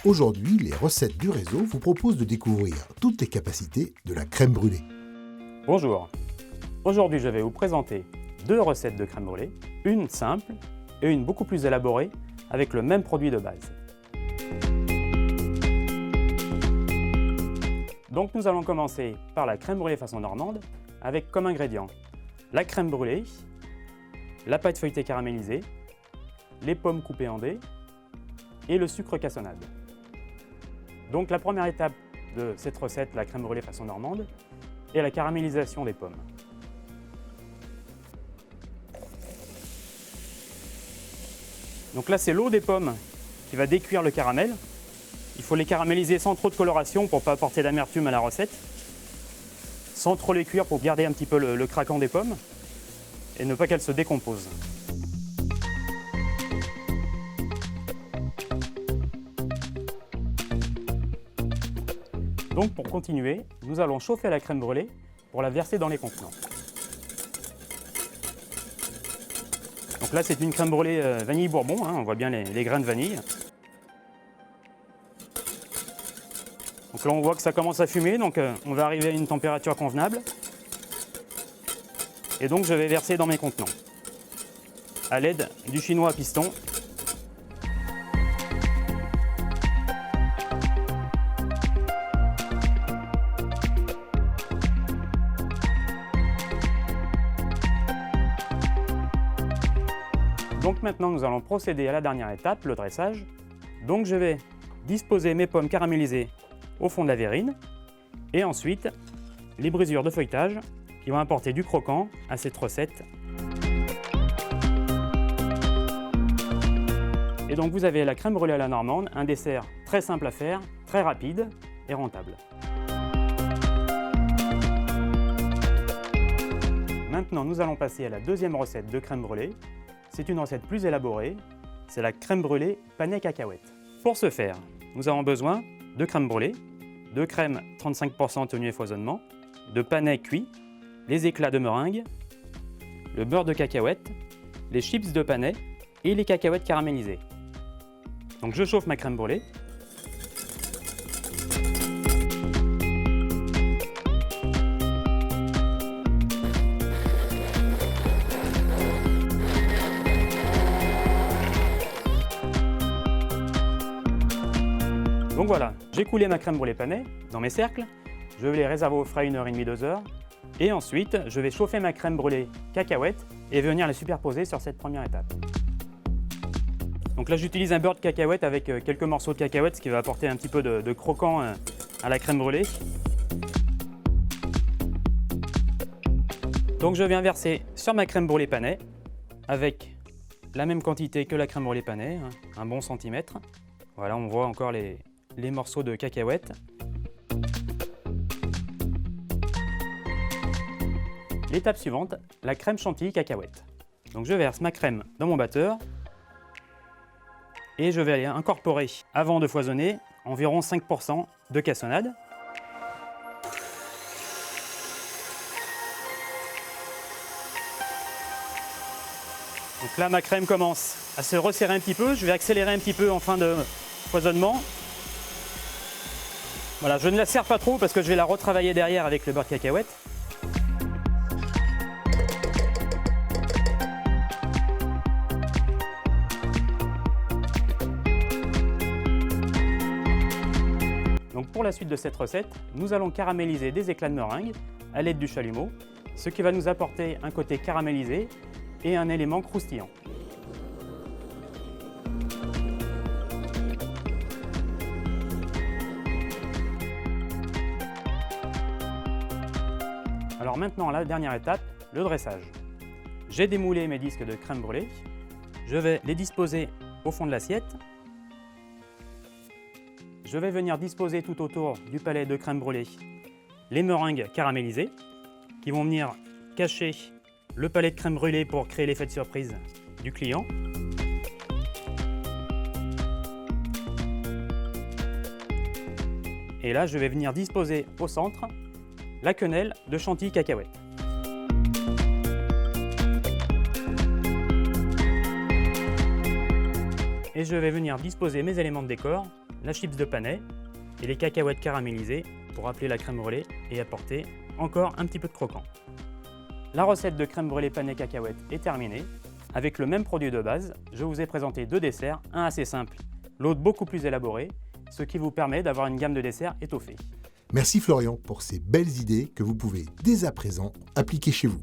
Aujourd'hui, les recettes du réseau vous proposent de découvrir toutes les capacités de la crème brûlée. Bonjour, aujourd'hui je vais vous présenter deux recettes de crème brûlée, une simple et une beaucoup plus élaborée avec le même produit de base. Donc nous allons commencer par la crème brûlée façon normande avec comme ingrédients la crème brûlée, la pâte feuilletée caramélisée, les pommes coupées en dés et le sucre cassonade. Donc la première étape de cette recette, la crème brûlée façon normande, est la caramélisation des pommes. Donc là c'est l'eau des pommes qui va décuire le caramel. Il faut les caraméliser sans trop de coloration pour ne pas apporter d'amertume à la recette, sans trop les cuire pour garder un petit peu le craquant des pommes et ne pas qu'elles se décomposent. Donc pour continuer, nous allons chauffer la crème brûlée pour la verser dans les contenants. Donc là c'est une crème brûlée vanille bourbon, on voit bien les grains de vanille. Donc là on voit que ça commence à fumer, donc on va arriver à une température convenable. Et donc je vais verser dans mes contenants à l'aide du chinois à piston. Donc maintenant nous allons procéder à la dernière étape, le dressage. Donc je vais disposer mes pommes caramélisées au fond de la verrine et ensuite les brisures de feuilletage qui vont apporter du croquant à cette recette. Et donc vous avez la crème brûlée à la normande, un dessert très simple à faire, très rapide et rentable. Maintenant nous allons passer à la deuxième recette de crème brûlée. C'est une recette plus élaborée, c'est la crème brûlée panais cacahuète. Pour ce faire, nous avons besoin de crème brûlée, de crème 35% tenue et foisonnement, de panais cuits, les éclats de meringue, le beurre de cacahuète, les chips de panais et les cacahuètes caramélisées. Donc je chauffe ma crème brûlée. Donc voilà, j'ai coulé ma crème brûlée panais dans mes cercles, je vais les réserver au frais 1h30, 2 heures, et ensuite je vais chauffer ma crème brûlée cacahuète et venir les superposer sur cette première étape. Donc là j'utilise un beurre de cacahuète avec quelques morceaux de cacahuète, ce qui va apporter un petit peu de croquant à la crème brûlée. Donc je viens verser sur ma crème brûlée panais avec la même quantité que la crème brûlée panais, un bon centimètre. Voilà, on voit encore les morceaux de cacahuètes. L'étape suivante, la crème chantilly cacahuète. Donc je verse ma crème dans mon batteur et je vais aller incorporer, avant de foisonner, environ 5% de cassonade. Donc là ma crème commence à se resserrer un petit peu, je vais accélérer un petit peu en fin de foisonnement. Voilà, je ne la serre pas trop parce que je vais la retravailler derrière avec le beurre de cacahuète. Donc pour la suite de cette recette, nous allons caraméliser des éclats de meringue à l'aide du chalumeau, ce qui va nous apporter un côté caramélisé et un élément croustillant. Alors maintenant, la dernière étape, le dressage. J'ai démoulé mes disques de crème brûlée. Je vais les disposer au fond de l'assiette. Je vais venir disposer tout autour du palais de crème brûlée les meringues caramélisées qui vont venir cacher le palais de crème brûlée pour créer l'effet de surprise du client. Et là, je vais venir disposer au centre la quenelle de chantilly cacahuète. Et je vais venir disposer mes éléments de décor, la chips de panais et les cacahuètes caramélisées pour rappeler la crème brûlée et apporter encore un petit peu de croquant. La recette de crème brûlée panais cacahuètes est terminée. Avec le même produit de base, je vous ai présenté deux desserts, un assez simple, l'autre beaucoup plus élaboré, ce qui vous permet d'avoir une gamme de desserts étoffée. Merci Florian pour ces belles idées que vous pouvez dès à présent appliquer chez vous.